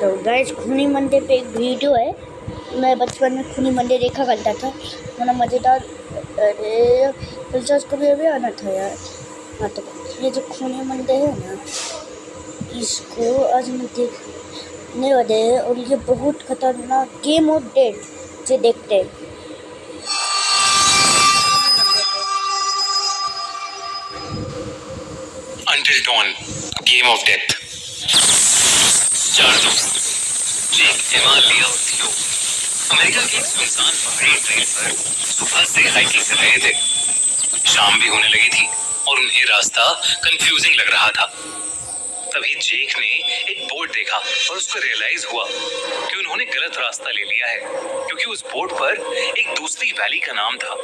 तो गाइस खूनी मंडे पे एक वीडियो है। मैं बचपन में खूनी मंडे देखा करता था, बड़ा मज़ेदार। अरे दिलचस्प कभी अभी आना था यार। हाँ तो ये जो खूनी मंडे है ना, इसको आज मैं देखने वाले हैं और ये बहुत खतरनाक गेम ऑफ डेथ से देखते हैं। Until Dawn, Game of Death। चार दोस्त जेक, एमा, लिया और थियो अमेरिका की एक सुनसान पहाड़ी ट्रेल पर सुबह से हाइकिंग कर रहे थे। शाम भी होने लगी थी और उन्हें रास्ता कंफ्यूजिंग लग रहा था। तभी जेक ने एक बोर्ड देखा और उसको रियलाइज हुआ कि उन्होंने गलत रास्ता ले लिया है, क्योंकि उस बोर्ड पर एक दूसरी वैली का नाम था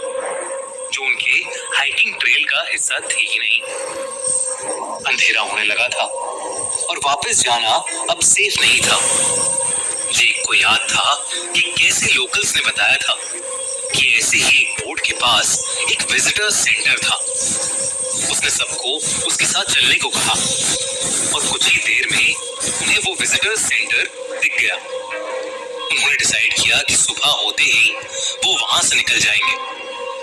जो उनके हाइकिंग ट्रेल का हिस्सा थी ही नहीं। अंधेरा होने लगा था और वापस जाना अब सेफ नहीं था। जेक को याद था कि कैसे लोकल्स ने बताया था कि ऐसे ही एक बोर्ड के पास एक विजिटर सेंटर था। उसने सबको उसके साथ चलने को कहा और कुछ ही देर में उन्हें वो विजिटर सेंटर दिख गया। उन्होंने डिसाइड किया कि सुबह होते ही वो वहां से निकल जाएंगे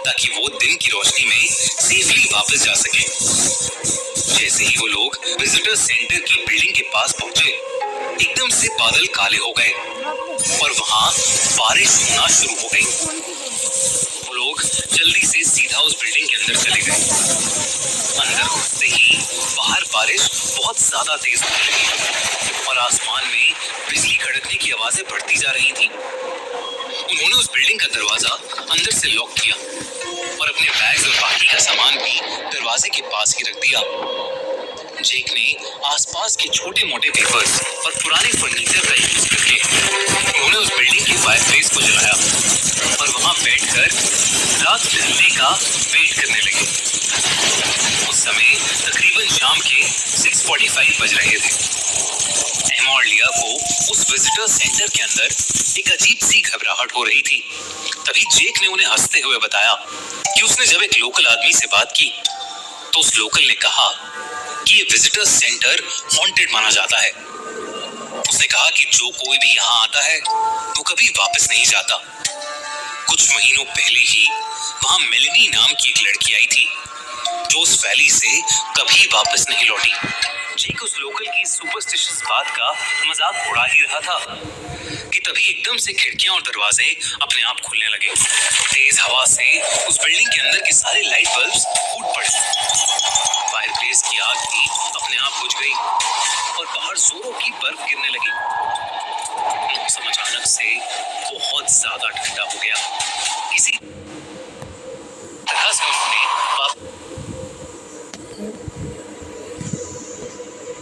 ताकि वो दिन की रोशनी में सेफली वापस जा सके। जैसे ही वो लोग विजिटर सेंटर की बिल्डिंग के पास पहुंचे, एकदम से बादल काले हो गए और वहां बारिश होना शुरू हो गई। वो लोग जल्दी से सीधा उस बिल्डिंग के अंदर चले गए। अंदर घुसते ही बाहर बारिश बहुत ज्यादा तेज होने लगी और आसमान में बिजली कड़कने की आवाजें बढ़ती जा रही थी। उन्होंने उस बिल्डिंग का दरवाजा अंदर से लॉक किया और अपने बैग्स और बाकी का सामान भी दरवाजे के पास ही रख दिया। जेक ने आसपास के छोटे मोटे पेपर्स और पुराने फर्नीचर का यूज करके उन्होंने उस बिल्डिंग की फायरप्लेस को जलाया और वहां बैठकर रात ढलने का वेट करने लगे। उस समय तकरीबन शाम के 6:45 बज रहे थे। एमा और लिया को उस विजिटर सेंटर के अंदर एक अजीब सी घबराहट हो रही थी। तभी जेक ने उन्हें हंसते हुए बताया कि उसने जब एक लोकल आदमी से बात की तो उस लोकल ने कहा कि ये विजिटर सेंटर हॉन्टेड माना जाता है। उसने कहा कि जो कोई भी यहाँ आता है वो कभी वापस नहीं जाता। कुछ महीनों पहले ही वहां मेलेनी नाम की एक लड़की आई थी जो उस वैली से कभी वापस नहीं लौटी। जेक उस लोकल की सुपरस्टिशियस बात का मजाक उड़ा ही रहा था कि तभी एकदम से खिड़कियां और दरवाजे अपने आप खुलने लगे। तेज हवा से उस बिल्डिंग के अंदर के सारे लाइट बल्ब्स फूट पड़े। फायरप्लेस की आग भी अपने आप बुझ गई और बाहर जोरों की बर्फ गिरने लगी। मौसम अचानक से बहुत ज्यादा ठंडा हो गया। इसी तरह से उन्होंने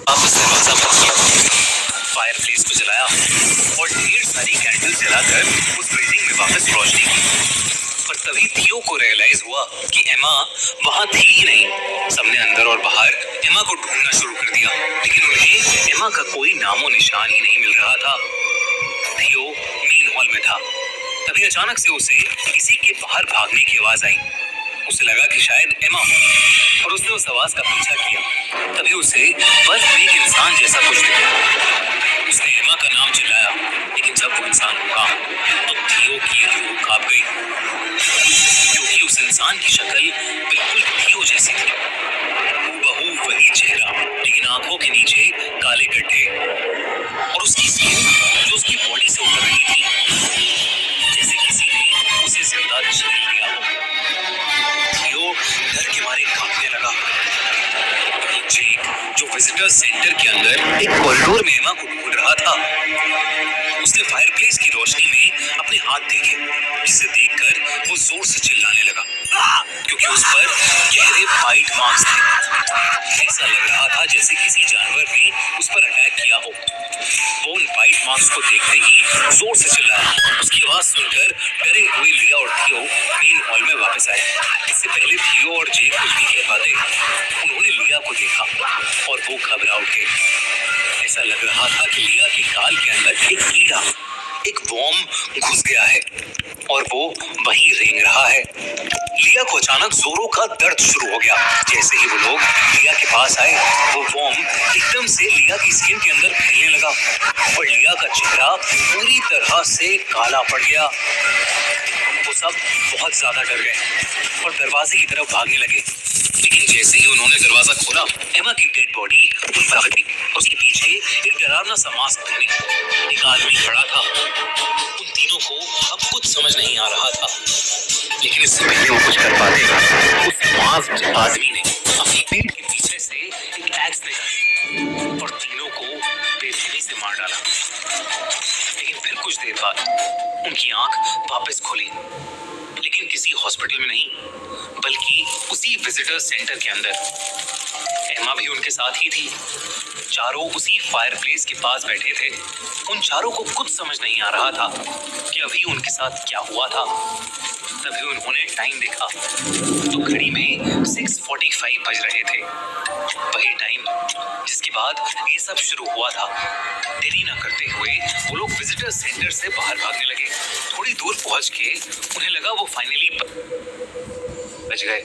वापस दरवाजा बंद किया, फायरप्लेस को जलाया और ढेर सारी कैंडल जलाकर उस बिल्डिंग में वापस रोशनी की। पर तभी थियो को रियलाइज हुआ कि एमा वहां थी ही नहीं। सबने अंदर और बाहर एमा को ढूंढना शुरू कर दिया, लेकिन उन्हें एमा का कोई नामो निशान ही नहीं मिल रहा था। थियो मेन हॉल में था। तभी अचानक से उसे किसी के बाहर भागने की आवाज आई। उसे लगा कि शायद एमा हो और उसने उस आवाज का पीछा किया। तभी उसे बर्फ में एक इंसान जैसा कुछ दिखा। उसने एमा का नाम चिल्लाया, लेकिन जब वो इंसान हुआ तो थियो की रूह कांप गई, क्योंकि उस इंसान की शक्ल बिल्कुल थियो जैसी थी। हूबहू वही चेहरा, लेकिन आंखों के नीचे काले गड्ढे और उसकी स्किन जो उसकी बॉडी से उतर रही थी, जैसे किसी ने उसे जिंदा छीन लिया हो। थियो डर के मारे कांपने लगा। जेक जो विजिटर सेंटर के अंदर एक कॉरिडोर में एमा को ढूंढ रहा था, उसने फायरप्लेस की रोशनी में अपने हाथ देखे, जिसे देखकर वो जोर से चिल्लाने लगा क्योंकि उस पर गहरे बाइट मार्क्स थे। ऐसा लग रहा था जैसे किसी जानवर ने उस पर अटैक किया हो। वो उन बाइट मार्क्स को देखते ही जोर से चिल्लाया। उसकी आवाज सुनकर डरे हुए लिया और थियो मेन हॉल में वापस आए। इससे पहले थियो और जेक कुछ भी कह पाते, उन्होंने लिया को देखा और वो घबरा उठे। ऐसा लग रहा था कि लिया के गाल के अंदर एक कीड़ा एक वॉर्म घुस गया है और वो वहीं रेंग रहा है। लिया को अचानक जोरों का दर्द शुरू हो गया। जैसे ही वो लोग लिया के पास आए, वो वॉर्म एकदम से लिया की स्किन के अंदर फैलने लगा और लिया का चेहरा पूरी तरह से काला पड़ गया। वो सब बहुत ज्यादा डर गए और दरवाजे की तरफ भागने लगे। लेकिन जैसे ही उन्होंने दरवाजा खोला, एमा की डेड बॉडी उन पर आ गई। उसके पीछे एक डरावना सा मास्क पहने एक आदमी खड़ा था। उन तीनों को अब कुछ समझ नहीं आ रहा था, लेकिन इससे पहले वो कुछ कर पाते, उस मास्क आदमी ने अपनी पीठ के पीछे से एक एक्स निकाली और तीनों को बेरहमी से मार डाला। लेकिन फिर कुछ देर बाद उनकी आंख वापस खुली, लेकिन किसी हॉस्पिटल में नहीं, बल्कि उसी विजिटर सेंटर के अंदर। एमा भी उनके साथ ही थी। चारों उसी फायरप्लेस के पास बैठे थे। उन चारों को कुछ समझ नहीं आ रहा था कि अभी उनके साथ क्या हुआ था। तभी उन्होंने टाइम देखा तो घड़ी में 6:45 बज रहे थे। वही टाइम जिसके बाद ये सब शुरू हुआ था। देरी न करते हुए वो लोग विजिटर सेंटर से बाहर भागने लगे। थोड़ी दूर पहुंच के उन्हें लगा वो फाइनली बच गए।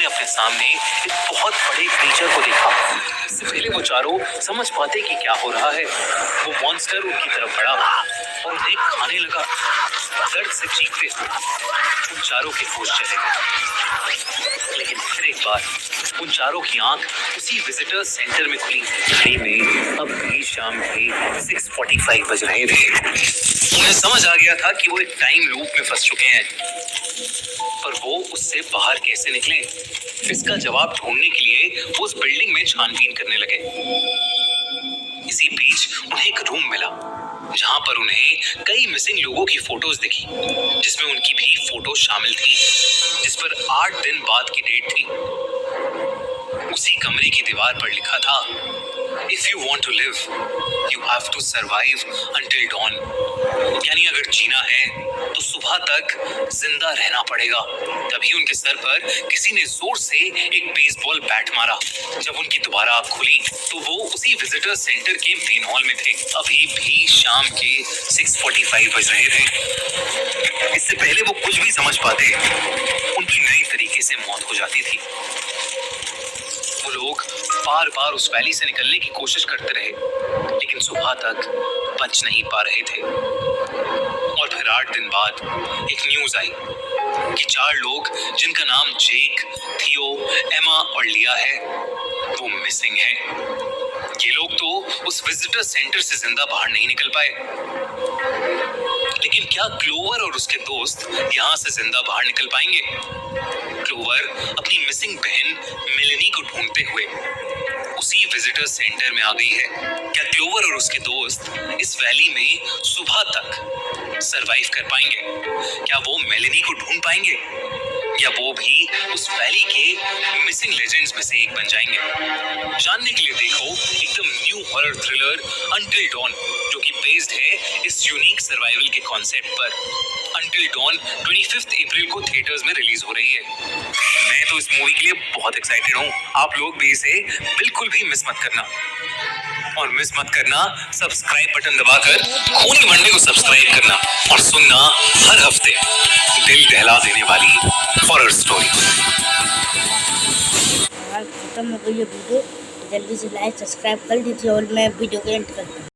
अपने सामने एक बहुत बड़े क्रीचर को देखा। इससे पहले वो चारों समझ पाते कि क्या हो रहा है, वो मॉन्स्टर उनकी तरफ बढ़ा और उन्हें खाने लगा। दर्द से चीखते हुए उन चारों के होश चले गए। लेकिन फिर एक बार उन चारों की आंख उसी विजिटर सेंटर में खुली। घड़ी में अब भी शाम के 6:45 बज रहे थे। उन्हें समझ आ गया था कि वो एक टाइम लूप में फंस चुके हैं, पर वो उससे बाहर कैसे निकले, इसका जवाब ढूंढने के लिए वो उस बिल्डिंग में छानबीन करने लगे। इसी बीच उन्हें एक रूम मिला जहां पर उन्हें कई मिसिंग लोगों की फोटोज दिखी, जिसमें उनकी भी फोटो शामिल थी, जिस पर 8 दिन बाद की डेट थी। उसी कमरे की दीवार पर लिखा था, If you want to live, you have to survive until dawn. यानी अगर जीना है तो सुबह तक जिंदा रहना पड़ेगा। तभी उनके सर पर किसी ने जोर से एक बेसबॉल बैट मारा। जब उनकी दोबारा आँख खुली तो वो उसी विजिटर सेंटर के मेन हॉल में थे। अभी भी शाम के 6:45 बज रहे थे। इससे पहले वो कुछ भी समझ पाते, उनकी नई तरीके से मौत हो जाती थी। वो लोग बार बार उस वैली से निकलने की कोशिश करते रहे, लेकिन सुबह तक बच नहीं पा रहे थे। और फिर 8 दिन बाद एक न्यूज आई कि 4 लोग जिनका नाम जेक, थियो, एमा और लिया है, वो मिसिंग हैं। ये लोग तो उस विजिटर सेंटर से जिंदा बाहर नहीं निकल पाए, लेकिन क्या क्लोवर और उसके दोस्त यहाँ से जिंदा बाहर निकल पाएंगे? क्लोवर अपनी मिसिंग बहन मेलेनी को ढूंढते हुए उसी विजिटर सेंटर में आ गई है। क्या क्लोवर और उसके दोस्त इस वैली में सुबह तक सरवाइव कर पाएंगे? क्या वो मेलेनी को ढूंढ पाएंगे, या वो भी उस वैली के मिसिंग लेजेंड्स में से एक बन जाएंगे? जानने के लिए देखो एकदम new horror thriller until dawn, जो कि बेस्ड है इस यूनिक सर्वाइवल के कॉन्सेप्ट पर। अंटिल डॉन 25 अप्रैल को थिएटर्स में रिलीज हो रही है। मैं तो इस मूवी के लिए बहुत एक्साइटेड हूँ। आप लोग भी इसे बिल्कुल भी मिस मत करना। और मिस मत करना सब्सक्राइब बटन दबाकर खूनी मंडे को सब्सक्राइब करना और सुनना हर हफ्ते दिल दहला देने वाली हॉरर स्टोरी। खत्म हो गई ये वीडियो, जल्दी से लाइक सब्सक्राइब कर दीजिए और मैं वीडियो को एंड करता हूँ।